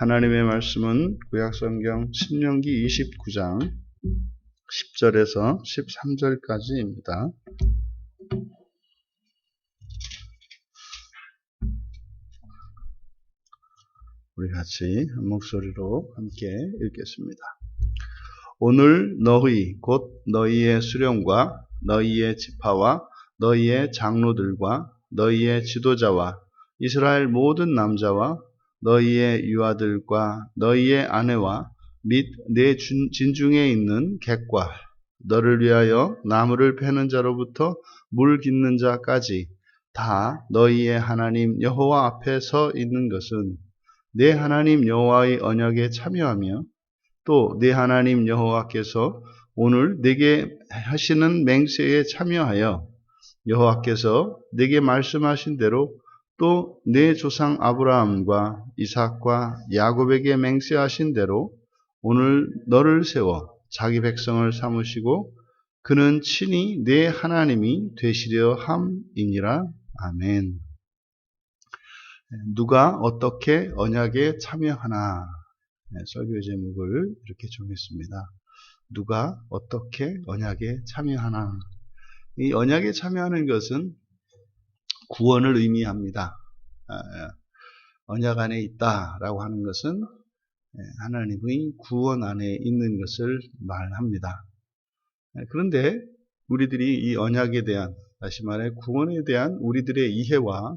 하나님의 말씀은 구약성경 신명기 29장 10절에서 13절까지입니다. 우리 같이 한 목소리로 함께 읽겠습니다. 오늘 너희 곧 너희의 수령과 너희의 지파와 너희의 장로들과 너희의 지도자와 이스라엘 모든 남자와 너희의 유아들과 너희의 아내와 및 내 진중에 있는 객과 너를 위하여 나무를 패는 자로부터 물 깃는 자까지 다 너희의 하나님 여호와 앞에 서 있는 것은 내 하나님 여호와의 언약에 참여하며 또 내 하나님 여호와께서 오늘 내게 하시는 맹세에 참여하여 여호와께서 내게 말씀하신 대로 또 내 조상 아브라함과 이삭과 야곱에게 맹세하신 대로 오늘 너를 세워 자기 백성을 삼으시고 그는 친히 내 하나님이 되시려 함이니라. 아멘. 누가 어떻게 언약에 참여하나? 설교 제목을 이렇게 정했습니다. 누가 어떻게 언약에 참여하나? 이 언약에 참여하는 것은 구원을 의미합니다. 언약 안에 있다라고 하는 것은 하나님의 구원 안에 있는 것을 말합니다. 그런데 우리들이 이 언약에 대한, 다시 말해 구원에 대한 우리들의 이해와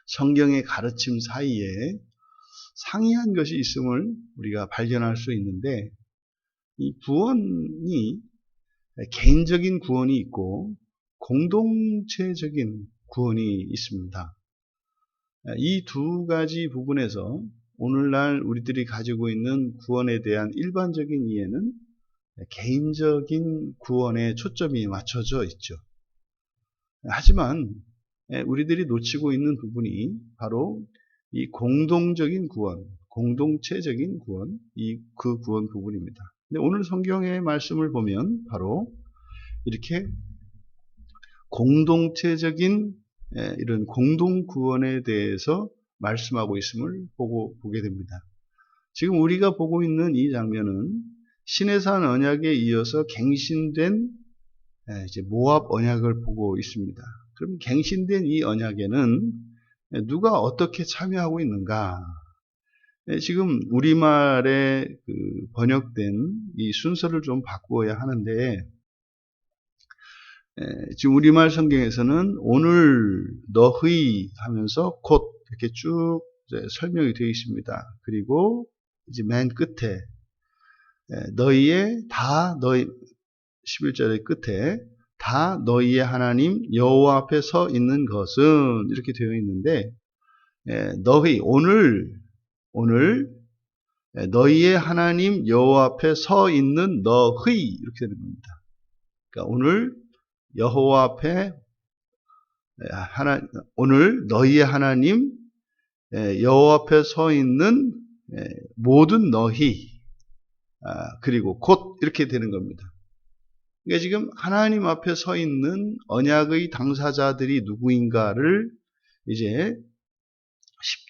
성경의 가르침 사이에 상이한 것이 있음을 우리가 발견할 수 있는데, 이 구원이 개인적인 구원이 있고 공동체적인 구원이 있습니다. 이 두 가지 부분에서 오늘날 우리들이 가지고 있는 구원에 대한 일반적인 이해는 개인적인 구원에 초점이 맞춰져 있죠. 하지만 우리들이 놓치고 있는 부분이 바로 이 공동적인 구원, 공동체적인 구원, 그 구원 부분입니다. 근데 오늘 성경의 말씀을 보면 바로 이렇게 공동체적인 이런 공동 구원에 대해서 말씀하고 있음을 보게 됩니다. 지금 우리가 보고 있는 이 장면은 시내산 언약에 이어서 갱신된 이제 모압 언약을 보고 있습니다. 그럼 갱신된 이 언약에는 누가 어떻게 참여하고 있는가? 지금 우리말에 번역된 이 순서를 좀 바꾸어야 하는데, 지금 우리말 성경에서는 오늘 너희 하면서 곧 이렇게 쭉 설명이 되어 있습니다. 그리고 이제 맨 끝에 너희의 다 너희 11절의 끝에 다 너희의 하나님 여호와 앞에 서 있는 것은 이렇게 되어 있는데, 너희 오늘 너희의 하나님 여호와 앞에 서 있는 너희 이렇게 되는 겁니다. 그러니까 오늘 여호와 앞에 오늘 너희의 하나님 여호와 앞에 서 있는 모든 너희 그리고 곧 이렇게 되는 겁니다. 그러니까 지금 하나님 앞에 서 있는 언약의 당사자들이 누구인가를 이제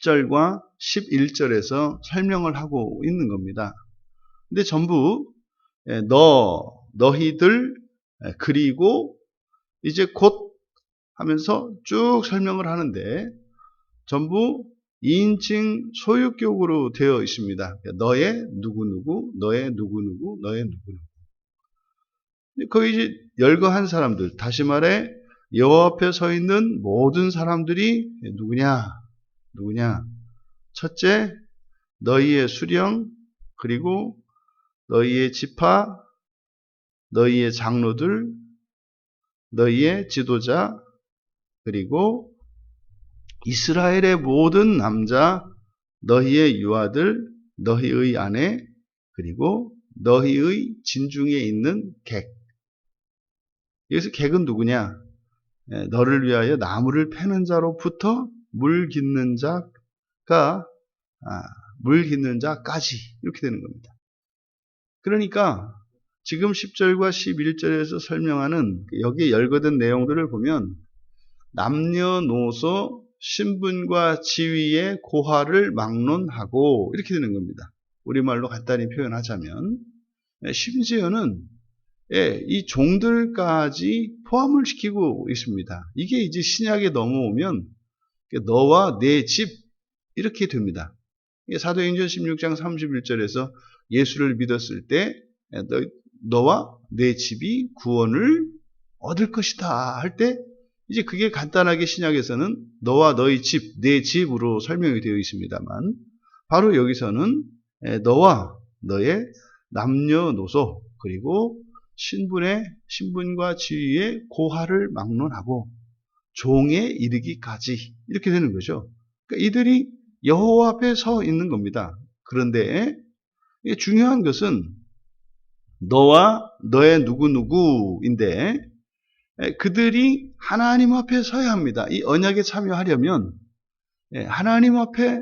10절과 11절에서 설명을 하고 있는 겁니다. 근데 전부 너희들 그리고 이제 곧 하면서 쭉 설명을 하는데 전부 2인칭 소유격으로 되어 있습니다. 너의 누구누구, 너의 누구누구, 너의 누구누구. 거기 이제 열거한 사람들, 다시 말해 여호와 앞에 서 있는 모든 사람들이 누구냐? 첫째, 너희의 수령, 그리고 너희의 지파, 너희의 장로들, 너희의 지도자, 그리고 이스라엘의 모든 남자, 너희의 유아들, 너희의 아내, 그리고 너희의 진중에 있는 객. 여기서 객은 누구냐? 너를 위하여 나무를 패는 자로부터 물 깃는 자가 물 깃는 자까지 이렇게 되는 겁니다. 그러니까 지금 10절과 11절에서 설명하는 여기에 열거된 내용들을 보면 남녀노소 신분과 지위의 고하를 막론하고 이렇게 되는 겁니다. 우리말로 간단히 표현하자면 심지어는 이 종들까지 포함을 시키고 있습니다. 이게 이제 신약에 넘어오면 너와 내 집 이렇게 됩니다. 사도행전 16장 31절에서 예수를 믿었을 때 너와 내 집이 구원을 얻을 것이다 할 때 이제 그게 간단하게 신약에서는 너와 너희 집, 내 집으로 설명이 되어 있습니다만 바로 여기서는 너와 너의 남녀노소 그리고 신분과 지위의 고하를 막론하고 종에 이르기까지 이렇게 되는 거죠. 그러니까 이들이 여호와 앞에 서 있는 겁니다. 그런데 중요한 것은 너와 너의 누구누구인데 그들이 하나님 앞에 서야 합니다. 이 언약에 참여하려면 하나님 앞에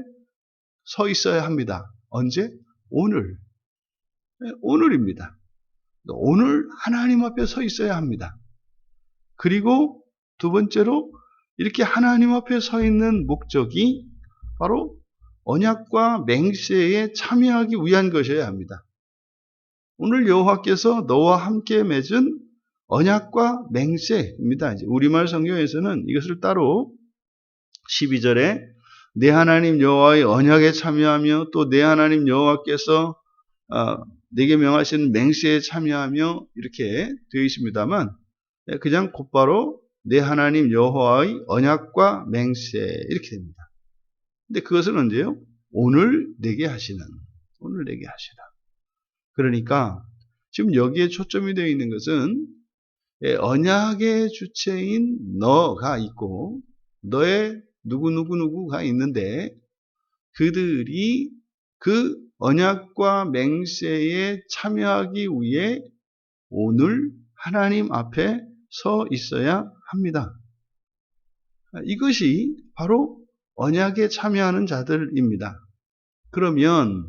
서 있어야 합니다. 언제? 오늘. 오늘입니다. 오늘 하나님 앞에 서 있어야 합니다. 그리고 두 번째로 이렇게 하나님 앞에 서 있는 목적이 바로 언약과 맹세에 참여하기 위한 것이어야 합니다. 오늘 여호와께서 너와 함께 맺은 언약과 맹세입니다. 우리말 성경에서는 이것을 따로 12절에 내 하나님 여호와의 언약에 참여하며 또 내 하나님 여호와께서 내게 명하시는 맹세에 참여하며 이렇게 되어 있습니다만 그냥 곧바로 내 하나님 여호와의 언약과 맹세 이렇게 됩니다. 근데 그것은 언제요? 오늘 내게 하시는. 그러니까 지금 여기에 초점이 되어 있는 것은 언약의 주체인 너가 있고 너의 누구누구가 있는데 그들이 그 언약과 맹세에 참여하기 위해 오늘 하나님 앞에 서 있어야 합니다. 이것이 바로 언약에 참여하는 자들입니다. 그러면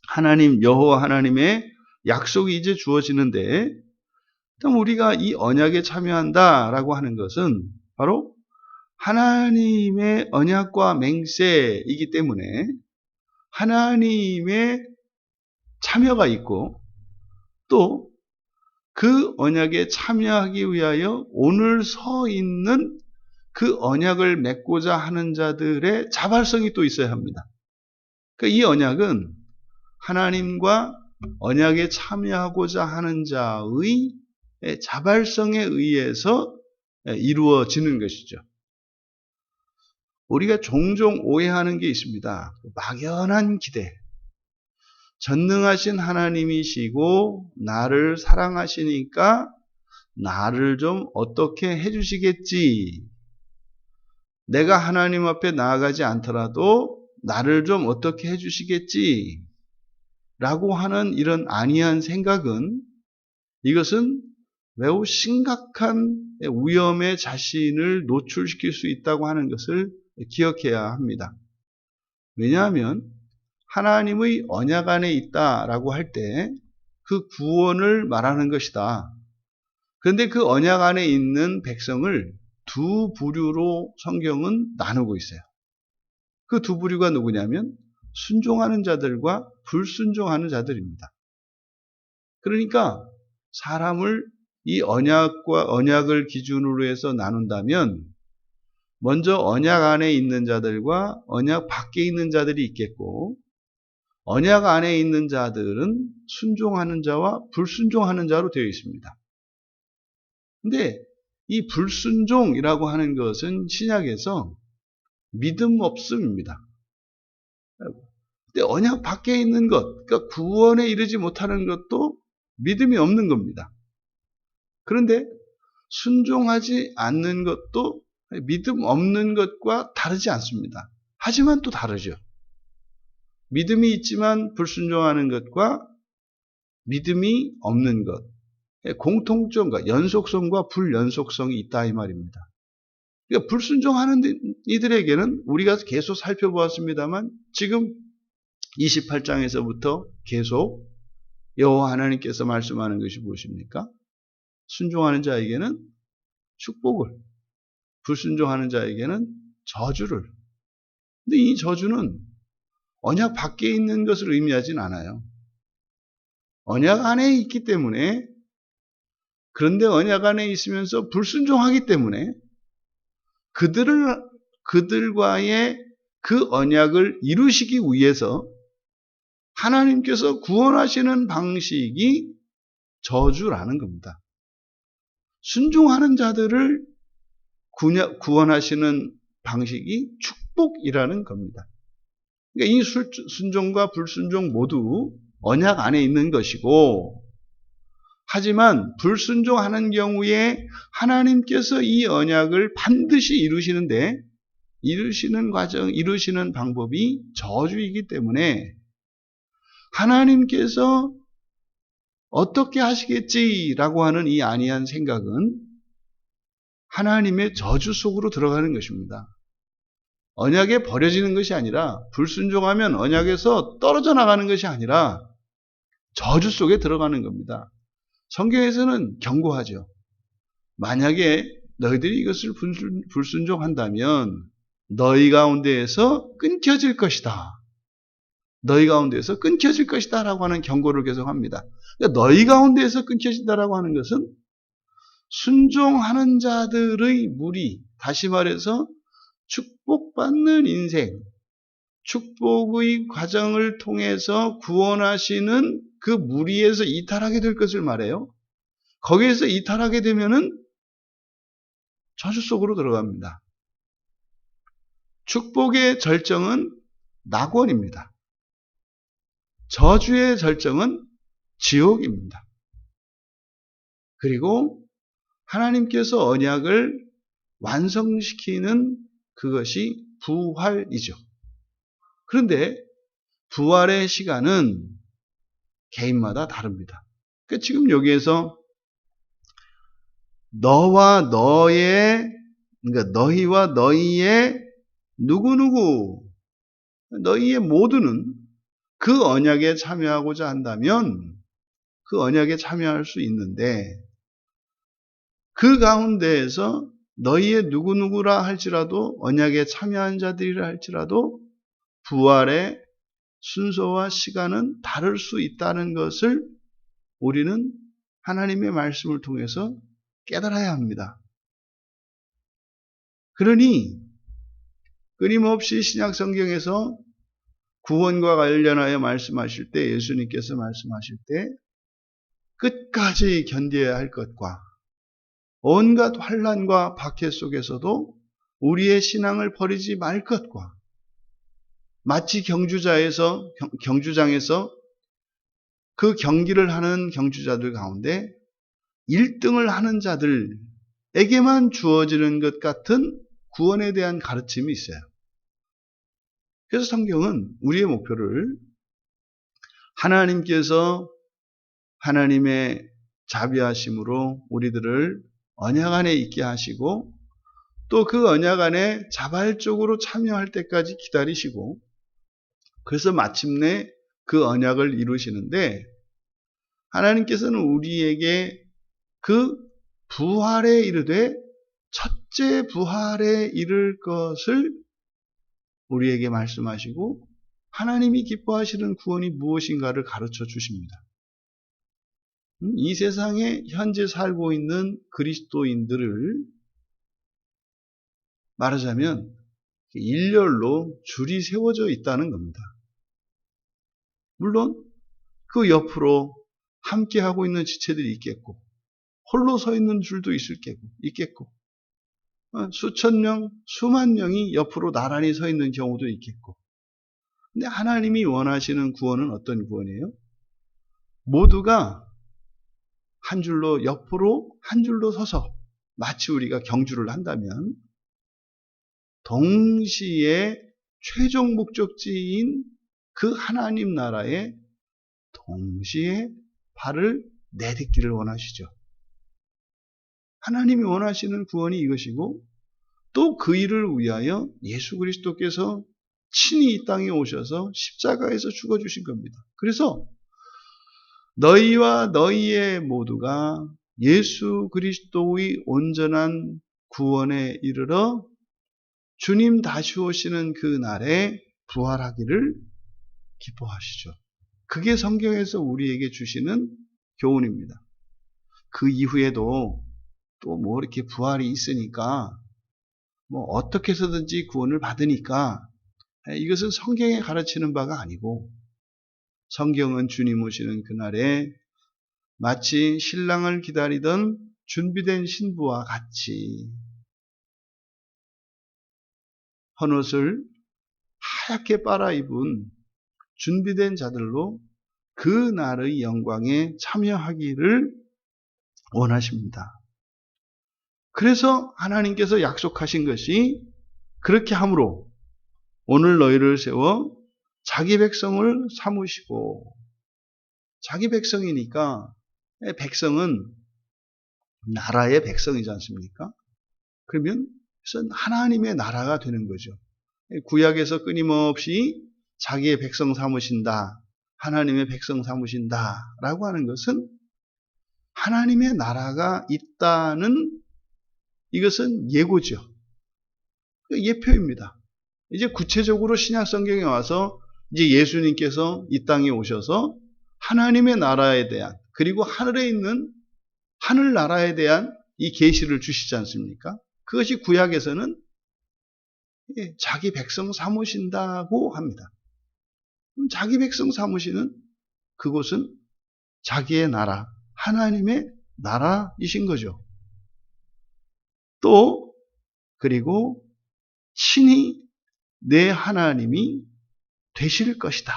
하나님 여호와 하나님의 약속이 이제 주어지는데 그럼 우리가 이 언약에 참여한다라고 하는 것은 바로 하나님의 언약과 맹세이기 때문에 하나님의 참여가 있고 또 그 언약에 참여하기 위하여 오늘 서 있는 그 언약을 맺고자 하는 자들의 자발성이 또 있어야 합니다. 그러니까 이 언약은 하나님과 언약에 참여하고자 하는 자의 자발성에 의해서 이루어지는 것이죠. 우리가 종종 오해하는 게 있습니다. 막연한 기대. 전능하신 하나님이시고 나를 사랑하시니까 나를 좀 어떻게 해주시겠지. 내가 하나님 앞에 나아가지 않더라도 나를 좀 어떻게 해주시겠지. 라고 하는 이런 안이한 생각은 이것은 매우 심각한 위험에 자신을 노출시킬 수 있다고 하는 것을 기억해야 합니다. 왜냐하면 하나님의 언약 안에 있다라고 할 때 그 구원을 말하는 것이다. 그런데 그 언약 안에 있는 백성을 두 부류로 성경은 나누고 있어요. 그 두 부류가 누구냐면 순종하는 자들과 불순종하는 자들입니다. 그러니까 사람을 이 언약을 기준으로 해서 나눈다면 먼저 언약 안에 있는 자들과 언약 밖에 있는 자들이 있겠고 언약 안에 있는 자들은 순종하는 자와 불순종하는 자로 되어 있습니다. 근데 이 불순종이라고 하는 것은 신약에서 믿음 없음입니다. 근데 언약 밖에 있는 것, 그러니까 구원에 이르지 못하는 것도 믿음이 없는 겁니다. 그런데 순종하지 않는 것도 믿음 없는 것과 다르지 않습니다. 하지만 또 다르죠. 믿음이 있지만 불순종하는 것과 믿음이 없는 것, 공통점과 연속성과 불연속성이 있다 이 말입니다. 그러니까 불순종하는 이들에게는 우리가 계속 살펴보았습니다만 지금 28장에서부터 계속 여호와 하나님께서 말씀하는 것이 무엇입니까? 순종하는 자에게는 축복을, 불순종하는 자에게는 저주를. 근데 이 저주는 언약 밖에 있는 것을 의미하진 않아요. 언약 안에 있기 때문에, 그런데 언약 안에 있으면서 불순종하기 때문에 그들과의 그 언약을 이루시기 위해서 하나님께서 구원하시는 방식이 저주라는 겁니다. 순종하는 자들을 구원하시는 방식이 축복이라는 겁니다. 그러니까 이 순종과 불순종 모두 언약 안에 있는 것이고, 하지만 불순종하는 경우에 하나님께서 이 언약을 반드시 이루시는 방법이 저주이기 때문에 하나님께서 어떻게 하시겠지라고 하는 이 안이한 생각은 하나님의 저주 속으로 들어가는 것입니다. 언약에 버려지는 것이 아니라, 불순종하면 언약에서 떨어져 나가는 것이 아니라 저주 속에 들어가는 겁니다. 성경에서는 경고하죠. 만약에 너희들이 이것을 불순종한다면 너희 가운데에서 끊겨질 것이다. 너희 가운데에서 끊겨질 것이다 라고 하는 경고를 계속합니다. 그러니까 너희 가운데에서 끊겨진다라고 하는 것은 순종하는 자들의 무리, 다시 말해서 축복받는 인생, 축복의 과정을 통해서 구원하시는 그 무리에서 이탈하게 될 것을 말해요. 거기에서 이탈하게 되면은 저주 속으로 들어갑니다. 축복의 절정은 낙원입니다. 저주의 절정은 지옥입니다. 그리고 하나님께서 언약을 완성시키는 그것이 부활이죠. 그런데 부활의 시간은 개인마다 다릅니다. 그러니까 지금 여기에서 너희와 너희의 누구누구, 너희의 모두는 그 언약에 참여하고자 한다면 그 언약에 참여할 수 있는데, 그 가운데에서 너희의 누구누구라 할지라도, 언약에 참여한 자들이라 할지라도 부활의 순서와 시간은 다를 수 있다는 것을 우리는 하나님의 말씀을 통해서 깨달아야 합니다. 그러니 끊임없이 신약 성경에서 구원과 관련하여 말씀하실 때, 예수님께서 말씀하실 때 끝까지 견뎌야 할 것과 온갖 환난과 박해 속에서도 우리의 신앙을 버리지 말 것과, 마치 경주장에서 그 경기를 하는 경주자들 가운데 1등을 하는 자들에게만 주어지는 것 같은 구원에 대한 가르침이 있어요. 그래서 성경은 우리의 목표를 하나님께서 하나님의 자비하심으로 우리들을 언약 안에 있게 하시고, 또 그 언약 안에 자발적으로 참여할 때까지 기다리시고, 그래서 마침내 그 언약을 이루시는데, 하나님께서는 우리에게 그 부활에 이르되 첫째 부활에 이를 것을 우리에게 말씀하시고, 하나님이 기뻐하시는 구원이 무엇인가를 가르쳐 주십니다. 이 세상에 현재 살고 있는 그리스도인들을 말하자면 일렬로 줄이 세워져 있다는 겁니다. 물론 그 옆으로 함께하고 있는 지체들이 있겠고, 홀로 서 있는 줄도 있겠고, 수천 명, 수만 명이 옆으로 나란히 서 있는 경우도 있겠고. 근데 하나님이 원하시는 구원은 어떤 구원이에요? 모두가 한 줄로, 옆으로 한 줄로 서서, 마치 우리가 경주를 한다면 동시에 최종 목적지인 그 하나님 나라에 동시에 발을 내딛기를 원하시죠. 하나님이 원하시는 구원이 이것이고, 또 그 일을 위하여 예수 그리스도께서 친히 이 땅에 오셔서 십자가에서 죽어주신 겁니다. 그래서 너희와 너희의 모두가 예수 그리스도의 온전한 구원에 이르러 주님 다시 오시는 그 날에 부활하기를 기뻐하시죠. 그게 성경에서 우리에게 주시는 교훈입니다. 그 이후에도 또 뭐 이렇게 부활이 있으니까 뭐 어떻게 해서든지 구원을 받으니까 이것은 성경에 가르치는 바가 아니고 성경은 주님 오시는 그날에 마치 신랑을 기다리던 준비된 신부와 같이 헌옷을 하얗게 빨아입은 준비된 자들로 그 날의 영광에 참여하기를 원하십니다. 그래서 하나님께서 약속하신 것이 그렇게 함으로 오늘 너희를 세워 자기 백성을 삼으시고, 자기 백성이니까 백성은 나라의 백성이지 않습니까? 그러면 하나님의 나라가 되는 거죠. 구약에서 끊임없이 자기의 백성 삼으신다, 하나님의 백성 삼으신다 라고 하는 것은 하나님의 나라가 있다는 이것은 예고죠. 예표입니다. 이제 구체적으로 신약 성경에 와서 이제 예수님께서 이 땅에 오셔서 하나님의 나라에 대한, 그리고 하늘에 있는 하늘나라에 대한 이 계시를 주시지 않습니까? 그것이 구약에서는 자기 백성 삼으신다고 합니다. 자기 백성 삼으시는 그곳은 자기의 나라, 하나님의 나라이신 거죠. 또 그리고 친히 내 하나님이 되실 것이다.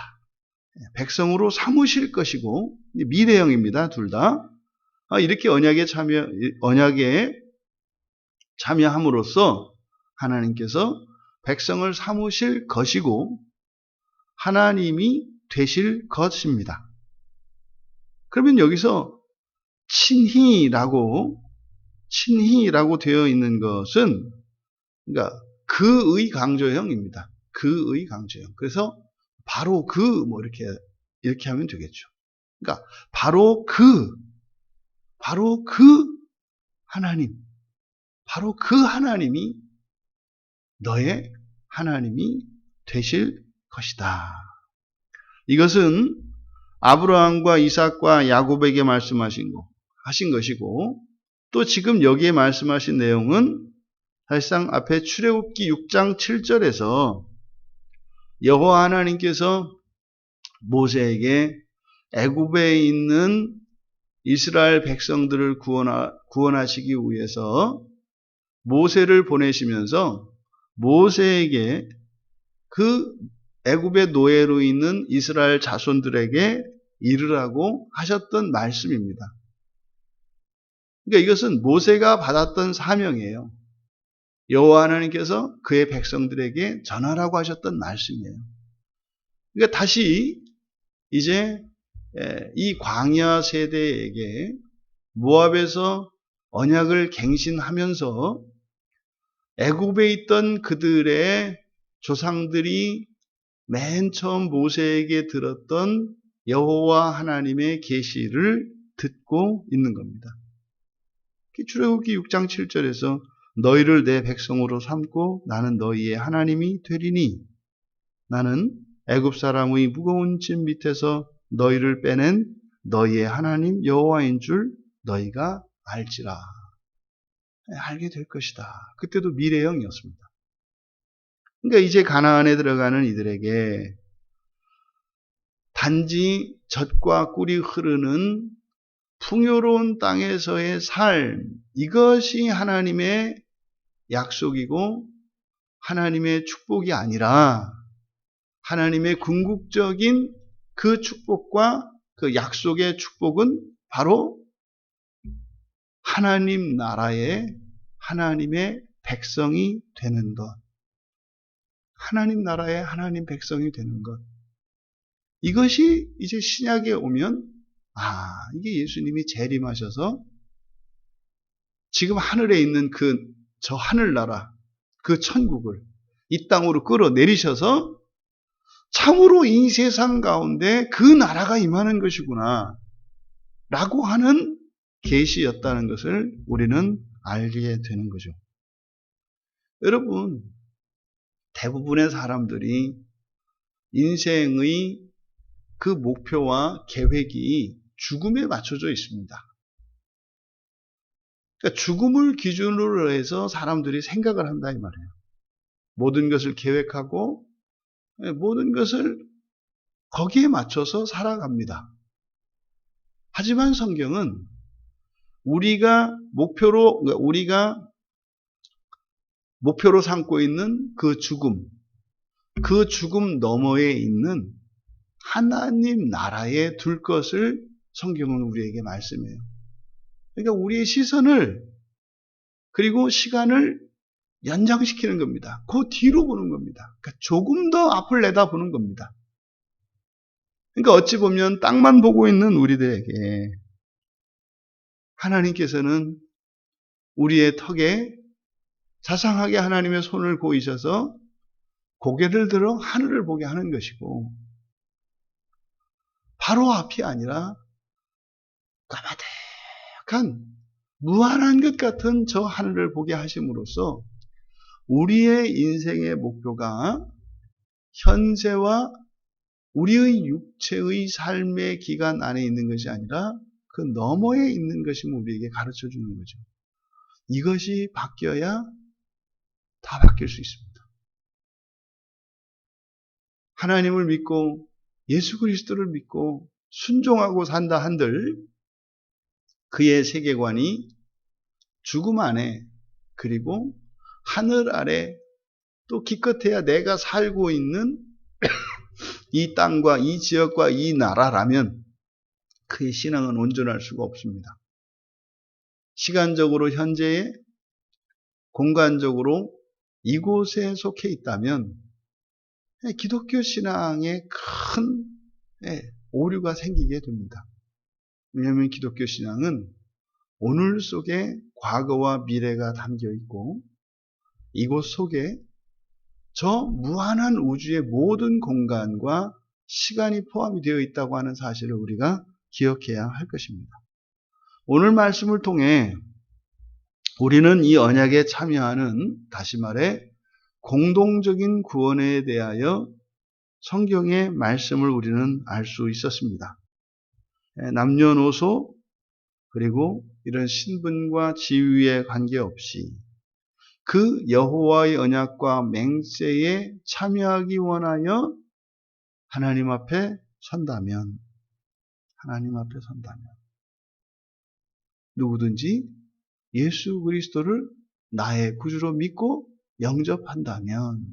백성으로 삼으실 것이고, 미래형입니다. 둘 다. 이렇게 언약에 참여함으로써 하나님께서 백성을 삼으실 것이고 하나님이 되실 것입니다. 그러면 여기서 친히라고 되어 있는 것은 그러니까 그의 강조형입니다. 그의 강조형. 그래서 바로 이렇게 하면 되겠죠. 그러니까 바로 그 하나님, 바로 그 하나님이 너의 하나님이 되실 것이다. 이것은 아브라함과 이삭과 야곱에게 말씀하신 것이고, 또 지금 여기에 말씀하신 내용은 사실상 앞에 출애굽기 6장 7절에서 여호와 하나님께서 모세에게 애굽에 있는 이스라엘 백성들을 구원하시기 위해서 모세를 보내시면서 모세에게 그 애굽의 노예로 있는 이스라엘 자손들에게 이르라고 하셨던 말씀입니다. 그러니까 이것은 모세가 받았던 사명이에요. 여호와 하나님께서 그의 백성들에게 전하라고 하셨던 말씀이에요. 그러니까 다시 이제 이 광야 세대에게 모압에서 언약을 갱신하면서 애굽에 있던 그들의 조상들이 맨 처음 모세에게 들었던 여호와 하나님의 계시를 듣고 있는 겁니다. 출애굽기 6장 7절에서 너희를 내 백성으로 삼고 나는 너희의 하나님이 되리니 나는 애굽 사람의 무거운 짐 밑에서 너희를 빼낸 너희의 하나님 여호와인 줄 너희가 알지라. 알게 될 것이다. 그때도 미래형이었습니다. 그러니까 이제 가나안에 들어가는 이들에게 단지 젖과 꿀이 흐르는 풍요로운 땅에서의 삶, 이것이 하나님의 약속이고 하나님의 축복이 아니라 하나님의 궁극적인 그 축복과 그 약속의 축복은 바로 하나님 나라의 하나님의 백성이 되는 것. 하나님 나라의 하나님 백성이 되는 것. 이것이 이제 신약에 오면 이게 예수님이 재림하셔서 지금 하늘에 있는 저 하늘나라, 그 천국을 이 땅으로 끌어내리셔서 참으로 이 세상 가운데 그 나라가 임하는 것이구나 라고 하는 계시였다는 것을 우리는 알게 되는 거죠. 여러분, 대부분의 사람들이 인생의 그 목표와 계획이 죽음에 맞춰져 있습니다. 그러니까 죽음을 기준으로 해서 사람들이 생각을 한다 이 말이에요. 모든 것을 계획하고 모든 것을 거기에 맞춰서 살아갑니다. 하지만 성경은 우리가 목표로 삼고 있는 그 죽음 너머에 있는 하나님 나라에 둘 것을 성경은 우리에게 말씀해요. 그러니까 우리의 시선을 그리고 시간을 연장시키는 겁니다. 그 뒤로 보는 겁니다. 그러니까 조금 더 앞을 내다보는 겁니다. 그러니까 어찌 보면 땅만 보고 있는 우리들에게 하나님께서는 우리의 턱에 자상하게 하나님의 손을 보이셔서 고개를 들어 하늘을 보게 하는 것이고, 바로 앞이 아니라 까마득한 무한한 것 같은 저 하늘을 보게 하심으로써 우리의 인생의 목표가 현재와 우리의 육체의 삶의 기간 안에 있는 것이 아니라 그 너머에 있는 것임을 우리에게 가르쳐 주는 거죠. 이것이 바뀌어야 다 바뀔 수 있습니다. 하나님을 믿고 예수 그리스도를 믿고 순종하고 산다 한들 그의 세계관이 죽음 안에 그리고 하늘 아래 또 기껏해야 내가 살고 있는 이 땅과 이 지역과 이 나라라면 그의 신앙은 온전할 수가 없습니다. 시간적으로 현재에 공간적으로 이곳에 속해 있다면 기독교 신앙에 큰 오류가 생기게 됩니다. 왜냐하면 기독교 신앙은 오늘 속에 과거와 미래가 담겨 있고 이곳 속에 저 무한한 우주의 모든 공간과 시간이 포함이 되어 있다고 하는 사실을 우리가 기억해야 할 것입니다. 오늘 말씀을 통해 우리는 이 언약에 참여하는, 다시 말해 공동적인 구원에 대하여 성경의 말씀을 우리는 알 수 있었습니다. 남녀노소 그리고 이런 신분과 지위에 관계없이 그 여호와의 언약과 맹세에 참여하기 원하여 하나님 앞에 선다면 누구든지 예수 그리스도를 나의 구주로 믿고 영접한다면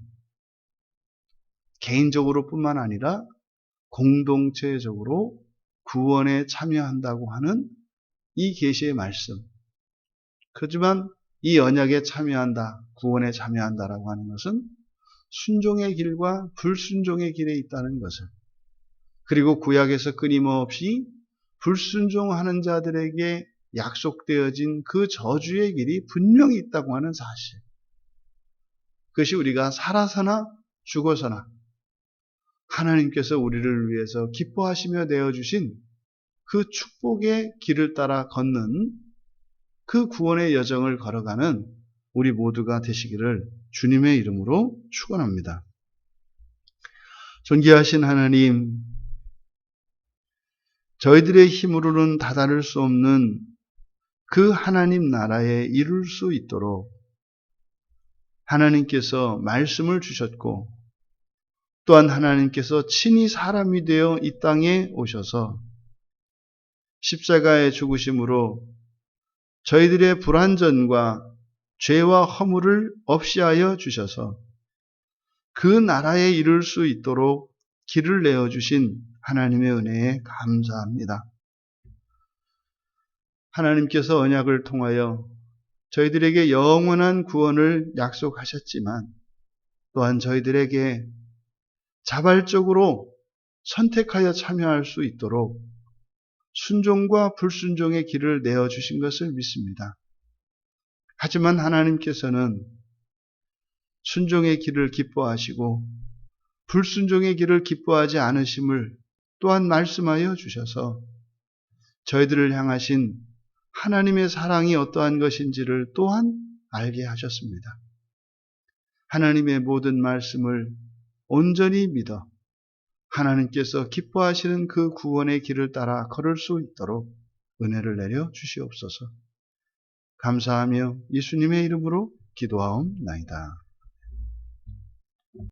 개인적으로 뿐만 아니라 공동체적으로 구원에 참여한다고 하는 이 계시의 말씀. 그렇지만 이 언약에 참여한다, 구원에 참여한다라고 하는 것은 순종의 길과 불순종의 길에 있다는 것을, 그리고 구약에서 끊임없이 불순종하는 자들에게 약속되어진 그 저주의 길이 분명히 있다고 하는 사실. 그것이 우리가 살아서나 죽어서나 하나님께서 우리를 위해서 기뻐하시며 내어주신 그 축복의 길을 따라 걷는 그 구원의 여정을 걸어가는 우리 모두가 되시기를 주님의 이름으로 축원합니다. 존귀하신 하나님, 저희들의 힘으로는 다다를 수 없는 그 하나님 나라에 이룰 수 있도록 하나님께서 말씀을 주셨고, 또한 하나님께서 친히 사람이 되어 이 땅에 오셔서 십자가의 죽으심으로 저희들의 불완전과 죄와 허물을 없이 하여 주셔서 그 나라에 이룰 수 있도록 길을 내어주신 하나님의 은혜에 감사합니다. 하나님께서 언약을 통하여 저희들에게 영원한 구원을 약속하셨지만 또한 저희들에게 자발적으로 선택하여 참여할 수 있도록 순종과 불순종의 길을 내어주신 것을 믿습니다. 하지만 하나님께서는 순종의 길을 기뻐하시고 불순종의 길을 기뻐하지 않으심을 또한 말씀하여 주셔서 저희들을 향하신 하나님의 사랑이 어떠한 것인지를 또한 알게 하셨습니다. 하나님의 모든 말씀을 온전히 믿어 하나님께서 기뻐하시는 그 구원의 길을 따라 걸을 수 있도록 은혜를 내려 주시옵소서. 감사하며 예수님의 이름으로 기도하옵나이다.